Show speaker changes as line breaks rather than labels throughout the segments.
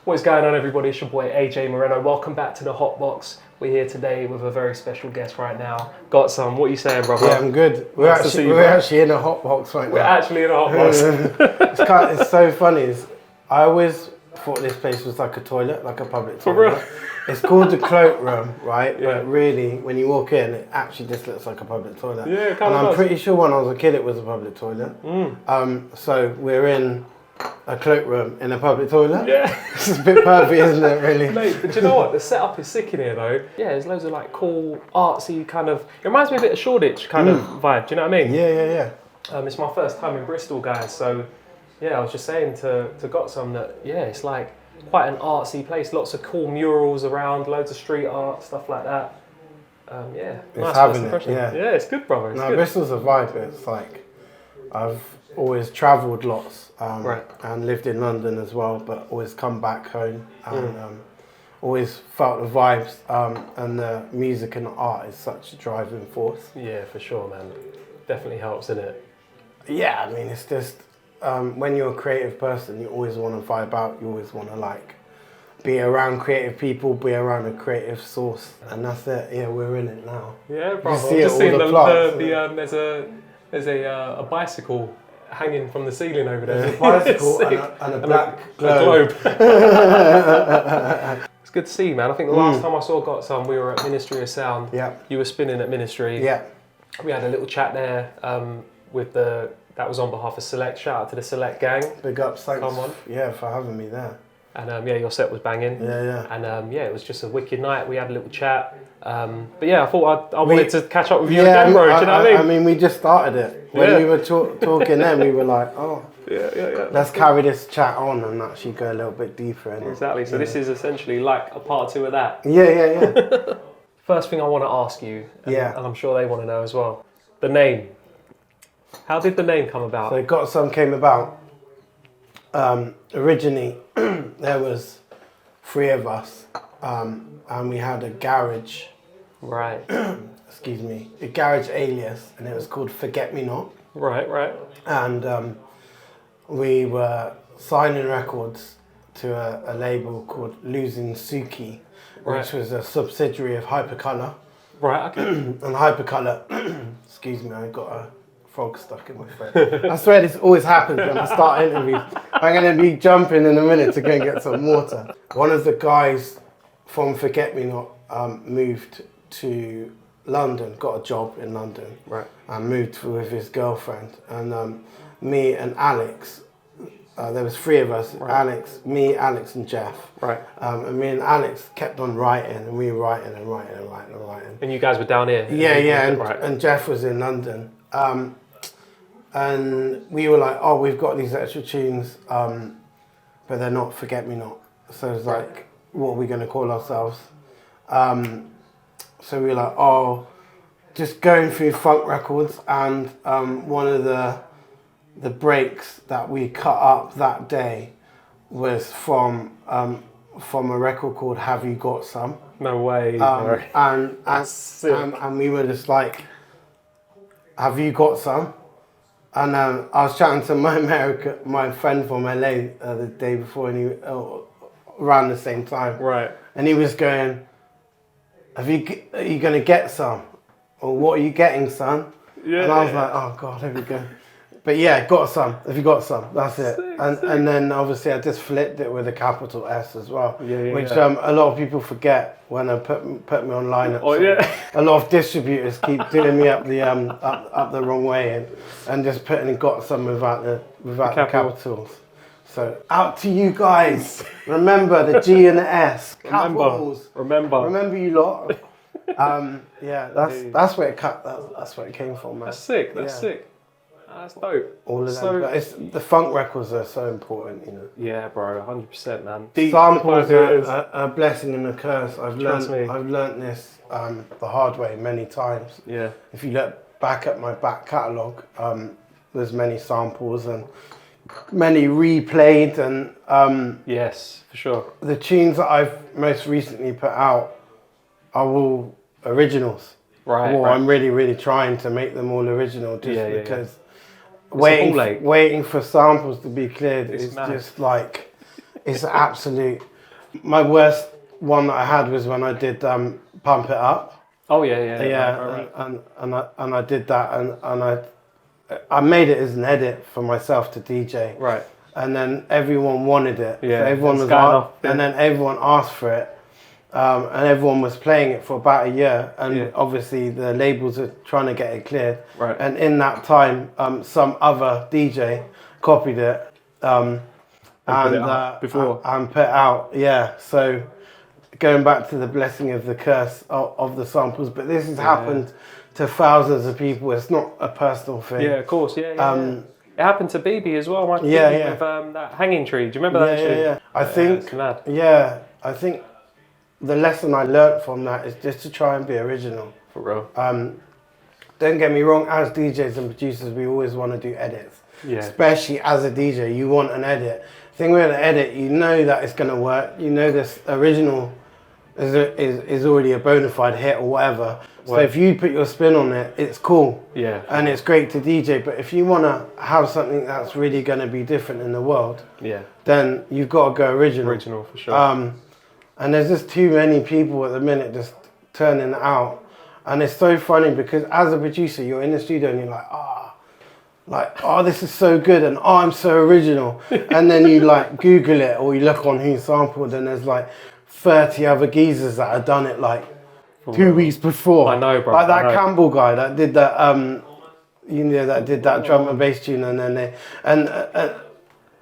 What's going on, everybody? It's your boy AJ Moreno. Welcome back to the HOTBOX. We're here today with a very special guest right now. GotSome. What are you saying, brother?
Yeah, I'm good. We're actually in a HOTBOX right now.
We're actually in a HOTBOX.
It's so funny. I always thought this place was like a toilet, like a public toilet.
For real?
It's called the cloakroom, right?
Yeah.
But really, when you walk in, it actually just looks like a public toilet.
Yeah, it kind
and
of
I'm
does.
pretty sure when I was a kid, it was a public toilet. So we're in a cloakroom in a public toilet.
Yeah.
It's a bit pervy, isn't it, really?
Mate, but you know what? The setup is sick in here, though. Yeah, there's loads of like cool, artsy kind of... It reminds me a bit of Shoreditch kind of vibe. Do you know what I mean?
Yeah.
It's my first time in Bristol, guys. So, yeah, I was just saying to GotSome that, yeah, it's like quite an artsy place. Lots of cool murals around, loads of street art, stuff like that. Yeah,
It's
nice
having
first
it,
impression.
yeah.
Yeah, it's good, brother. It's good.
Bristol's a vibe. It's like, I've always travelled lots
Right.
and lived in London as well, but always come back home and always felt the vibes and the music and the art is such a driving force.
Yeah, for sure, man. Definitely helps, innit?
Yeah, I mean, it's just when you're a creative person, you always want to vibe out, you always want to like be around creative people, be around a creative source, and that's it. Yeah, we're in it now.
Yeah, brother.
You see
I've just
it, all
seen
the plants,
there's a bicycle hanging from the ceiling over there.
There's a bicycle
Sick.
and a black
globe. It's good to see you, man. I think the last time I saw GotSome, we were at Ministry of Sound.
Yeah.
You were spinning at Ministry.
Yeah.
We had a little chat there that was on behalf of Select. Shout out to the Select gang.
Big ups, thanks.
Come on.
Yeah, for having me there.
And yeah, your set was banging.
Yeah.
And yeah, it was just a wicked night. We had a little chat. But yeah, I thought I wanted to catch up with you again, bro. Do you know what I mean?
I mean, we just started it. When we were talking then, we were like, oh,
yeah.
let's carry this chat on and actually go a little bit deeper in it.
Exactly. So this is essentially like a part 2 of that.
Yeah.
First thing I want to ask you, and I'm sure they want to know as well, the name. How did the name come about?
So GotSome came about. Originally, there was 3 of us, and we had a garage.
Right.
Excuse me, a garage alias, and it was called Forget Me Not.
Right.
And we were signing records to a label called Losing Suki, which was a subsidiary of Hypercolour.
Right, okay.
And Hypercolour, excuse me, I got a frog stuck in my throat. I swear this always happens when I start interviews. I'm going to be jumping in a minute to go and get some water. One of the guys from Forget Me Not moved to London, got a job in London,
right,
and moved with his girlfriend. And me and Alex, there was 3 of us, right. Alex and Jeff.
Right.
And me and Alex kept on writing, and we were writing.
And you guys were down here?
Yeah, and Jeff was in London. And we were like, oh, we've got these extra tunes, but they're not Forget Me Not. So it's like, what are we going to call ourselves? So we were like, oh, just going through funk records, and one of the breaks that we cut up that day was from a record called Have You Got Some?
No way.
And we were just like, have you got some? And I was chatting to my friend from LA the day before, and around the same time.
Right.
And he was going, are you going to get some? Or what are you getting, son? Yeah. And I was like, oh God, here we go. But yeah, got some. Have you got some? That's it. Sick. And then obviously I just flipped it with a capital S as well, which a lot of people forget when I put me online. A lot of distributors keep doing me up the wrong way and just putting in got some without the capitals. So out to you guys. Remember the G and the S. Capitals. Remember you lot. That's where it came from, man.
That's sick. That's sick. That's dope.
All of them. But the funk records are so important, you know.
Yeah, bro, 100%, man.
Samples are a blessing and a curse. I've learned this the hard way many times.
Yeah.
If you look back at my back catalogue, there's many samples and many replayed, and
yes, for sure.
The tunes that I've most recently put out are all originals.
Right.
I'm really trying to make them all original, just because. Waiting for samples to be cleared is just like, It's absolute. My worst one that I had was when I did Pump It Up.
Oh yeah.
Yeah, and I did that, and I made it as an edit for myself to DJ.
Right.
And then everyone wanted it.
Yeah.
So everyone was and then everyone asked for it. And everyone was playing it for about a year, and obviously the labels are trying to get it cleared.
Right.
And in that time, some other DJ copied it and
put it out before.
And put it out. Yeah. So going back to the blessing of the curse of the samples, but this has happened to thousands of people. It's not a personal thing.
Yeah, of course. Yeah. It happened to BB as well. With that hanging tree. Do you remember that tree?
Yeah. I think.
It's mad.
Yeah, I think. The lesson I learnt from that is just to try and be original.
For real.
Don't get me wrong, as DJs and producers, we always want to do edits.
Yeah.
Especially as a DJ, you want an edit. The thing with an edit, you know that it's going to work. You know this original is already a bona fide hit or whatever. So if you put your spin on it, it's cool.
Yeah.
And it's great to DJ. But if you want to have something that's really going to be different in the world, then you've got to go original.
Original, for sure.
And there's just too many people at the minute just turning it out. And it's so funny because as a producer, you're in the studio and you're like, this is so good, and I'm so original. And then you like Google it or you look on who sampled, and there's like 30 other geezers that have done it like 2 weeks before.
I know, bro.
Like that Campbell guy that did that, that did that drum and bass tune, and then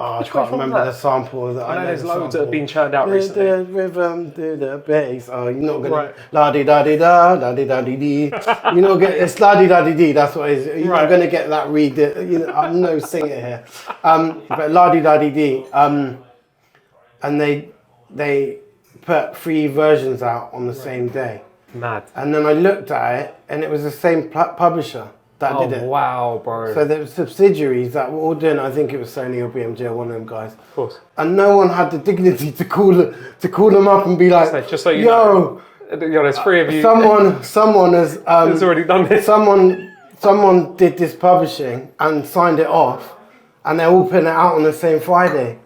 I can't remember the sample.
I know there's loads that have been churned out recently.
The rhythm, the bass. Oh, you're not gonna la di da di da da di da di di. You're not gonna. It's la di da di di. That's what it is. You're not gonna get that read. I'm no singer here. But la di da di di. And they put 3 versions out on the same day.
Mad.
And then I looked at it, and it was the same publisher that did it.
Wow, bro.
So there were subsidiaries that were all doing. I think it was Sony or BMG or one of them guys.
Of course.
And no one had the dignity to call them up and be like,
just so you know, there's 3 of you.
Someone has
has already done this.
Someone did this publishing and signed it off, and they're all putting it out on the same Friday.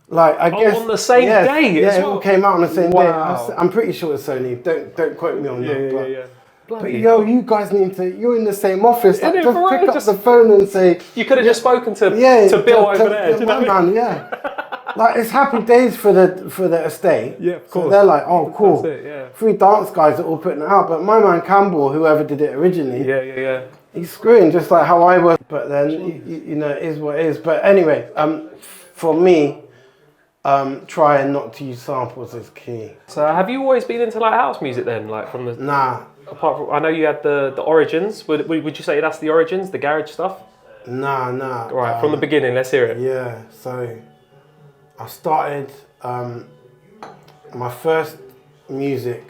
Like I guess
on the same day.
Yeah, it all came out on the same day.
Wow.
I'm pretty sure it's Sony. Don't quote me on that.
Yeah.
But you guys need to. You're in the same office. Like, just
right?
pick up the phone and say.
You could have just spoken to Bill over there. Do you know what I mean?
Like it's happy days for the estate.
Yeah, of course.
So they're like, oh, cool.
That's it, yeah.
3 dance guys are all putting it out. But my man Campbell, whoever did it originally,
Yeah.
he's screwing just like how I was. But then it is what it is. But anyway, for me, trying not to use samples is key.
So have you always been into like house music then, like from the?
Nah.
Apart from, I know you had the origins. Would you say that's the origins, the garage stuff?
Nah.
Right, from the beginning. Let's hear it.
Yeah. So I started my first music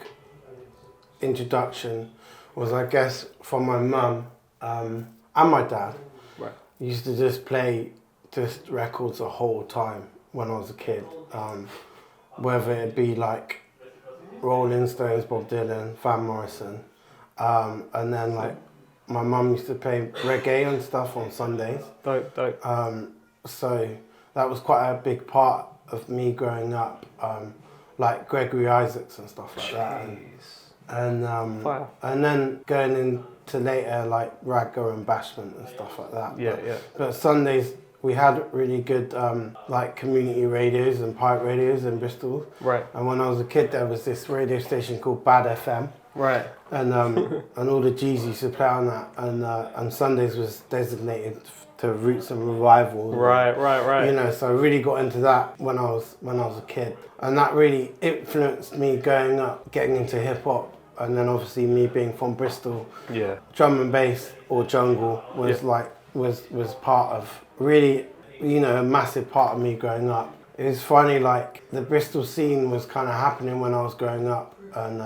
introduction was, I guess, from my mum and my dad.
Right.
Used to just play just records the whole time when I was a kid, whether it be like Rolling Stones, Bob Dylan, Van Morrison, and then like my mum used to play reggae and stuff on Sundays.
Dope.
So that was quite a big part of me growing up, like Gregory Isaacs and stuff like that. And then going into later like Ragga and Bashment and stuff like that.
Yeah.
But Sundays we had really good like community radios and pirate radios in Bristol.
Right.
And when I was a kid, there was this radio station called Bad FM.
Right.
And and all the G's used to play on that, and Sundays was designated to Roots and Revival.
Right.
You know, so I really got into that when I was a kid, and that really influenced me going up, getting into hip hop, and then obviously me being from Bristol.
Yeah.
Drum and bass or jungle was was part of really, you know, a massive part of me growing up. It was funny, like the Bristol scene was kind of happening when I was growing up, and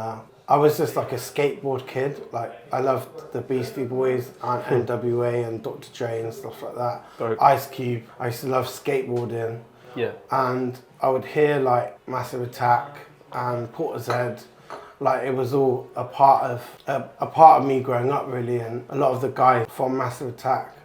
I was just like a skateboard kid. Like I loved the Beastie Boys and NWA and Dr. Dre and stuff like that.
Dope.
Ice Cube. I used to love skateboarding.
Yeah.
And I would hear like Massive Attack and Portishead. Like it was all a part of me growing up really, and a lot of the guys from Massive Attack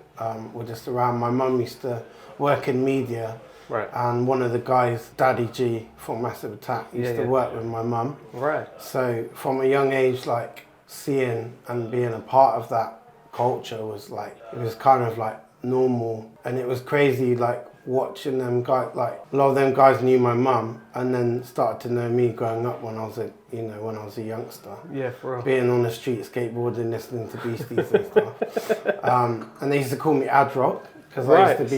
were just around. My mum used to work in media,
Right.
And one of the guys, Daddy G from Massive Attack, used to work with my mum.
Right.
So from a young age, like seeing and being a part of that culture was like, it was kind of like normal. And it was crazy, like watching them guys, like a lot of them guys knew my mum and then started to know me growing up when I was a youngster.
Yeah, for real.
Being on the street, skateboarding, listening to Beasties and stuff. And they used to call me Ad Rock because I used to be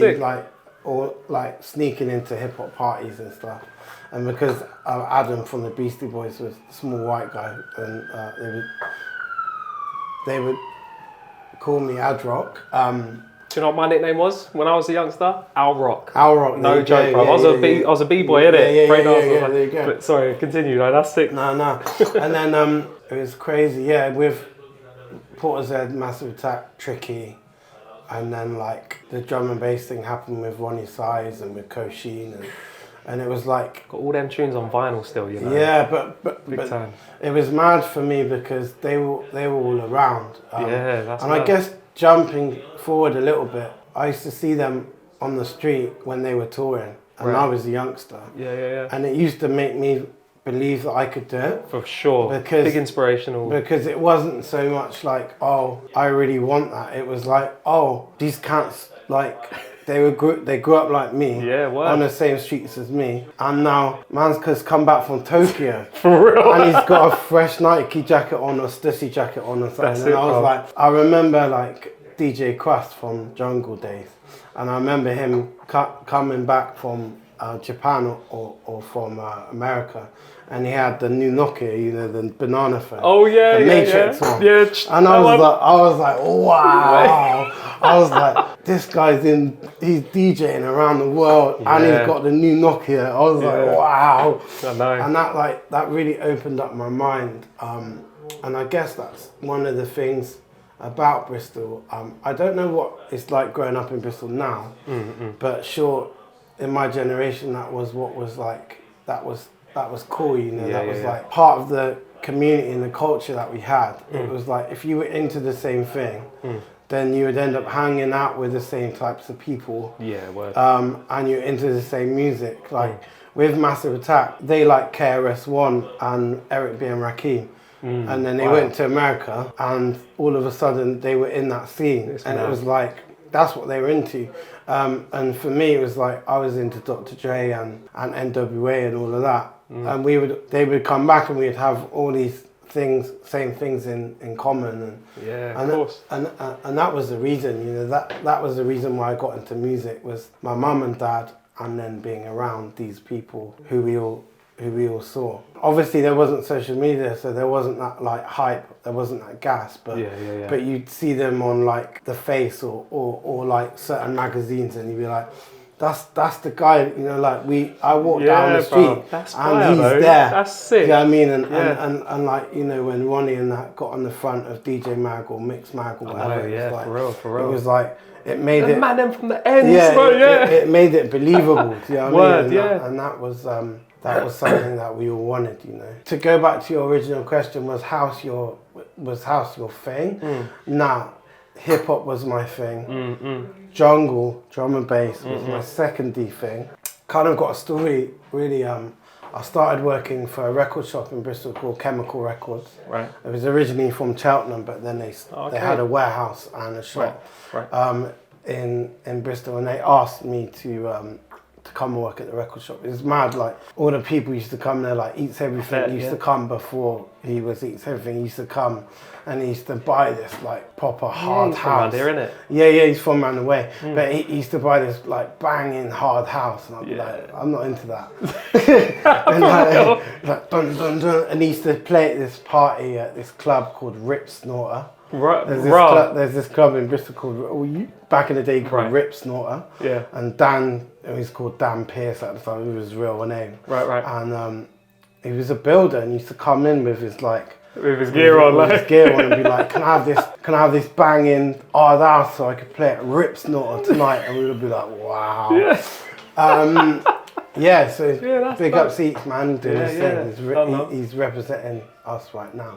sneaking into hip hop parties and stuff. And because Adam from the Beastie Boys was a small white guy, and they would call me Ad Rock.
Do you know what my nickname was when I was a youngster? Al Rock.
Al Rock.
No joke, bro. I was a b-boy, innit?
Yeah, there you go.
Sorry, continue. No, that's sick.
No. And then it was crazy, with Portishead, Massive Attack, Tricky, and then like the drum and bass thing happened with Ronnie Size and with Kosheen, and it was like
got all them tunes on vinyl still, you know.
Yeah, but
big time.
It was mad for me because they were all around.
That's
and
mad.
I guess jumping forward a little bit, I used to see them on the street when they were touring, and I was a youngster.
Yeah.
And it used to make me believe that I could do it.
For sure.
Because,
big inspirational.
Because it wasn't so much like, oh, I really want that. It was like, oh, these cats, like, they grew up like me, on the same streets as me, and now man's just come back from Tokyo.
For real.
And he's got a fresh Nike jacket on or Stussy jacket on or something.
That's
and
it,
I was
bro.
like, I remember like DJ Quest from Jungle Days, and I remember him coming back from Japan or from America, and he had the new Nokia, the banana phone.
Oh yeah,
the Matrix one.
Yeah.
And I was like, wow. I was like, this guy's he's DJing around the world, and he's got the new Nokia. I was like, wow.
I know.
And that really opened up my mind. And I guess that's one of the things about Bristol. I don't know what it's like growing up in Bristol now, but sure, in my generation, that was what was like, that was cool, that was like part of the community and the culture that we had. It was like, if you were into the same thing, then you would end up hanging out with the same types of people.
Yeah, word.
And you're into the same music. Like with Massive Attack, they like KRS-One and Eric B. and Rakim. And then they went to America, and all of a sudden they were in that scene. It was like, that's what they were into. And for me, it was like, I was into Dr. Dre and NWA and all of that. And they would come back and we'd have all these same things in common.
Of course.
And that was the reason, that was the reason why I got into music, was my mum and dad, and then being around these people who we all saw. Obviously there wasn't social media, so there wasn't that like hype, there wasn't that gas, but but you'd see them on like The Face or like certain magazines, and you'd be like, that's the guy, like I walk down the street and he's there.
That's sick.
You know what I mean? And like, when Ronnie and that got on the front of DJ Mag or Mix Mag or whatever, it was like,
for real.
It was like, it made
the
it...
man them from the ends,
it made it believable, you know what I mean? And that was something that we all wanted, To go back to your original question, was house your thing? Nah, hip hop was my thing. Jungle, drum and bass was my secondary thing. Kind of got a story, really. I started working for a record shop in Bristol called Chemical Records.
Right.
It was originally from Cheltenham, but then they had a warehouse and a shop in Bristol, and they asked me to come and work at the record shop. It was mad, like all the people used to come there, like Eats Everything used to come before he was Eats Everything. He used to come and he used to buy this like proper hard house.
From around here, innit?
Yeah, he's from around the way. But he used to buy this like banging hard house, and I'd be like, I'm not into that. And like dun dun dun, and he used to play at this party at this club called Rip Snorter. There's this club in Bristol called, back in the day, called Rip Snorter. Yeah. And Dan, he's called Dan Pierce at the time, it was his real name. Right. And he was a builder, and he used to come in with his
gear on,
and be like, can I have this banging hard house so I could play at Rip Snorter tonight? And we would be like, wow. So big up Seats, man, doing his thing. He's representing us right now.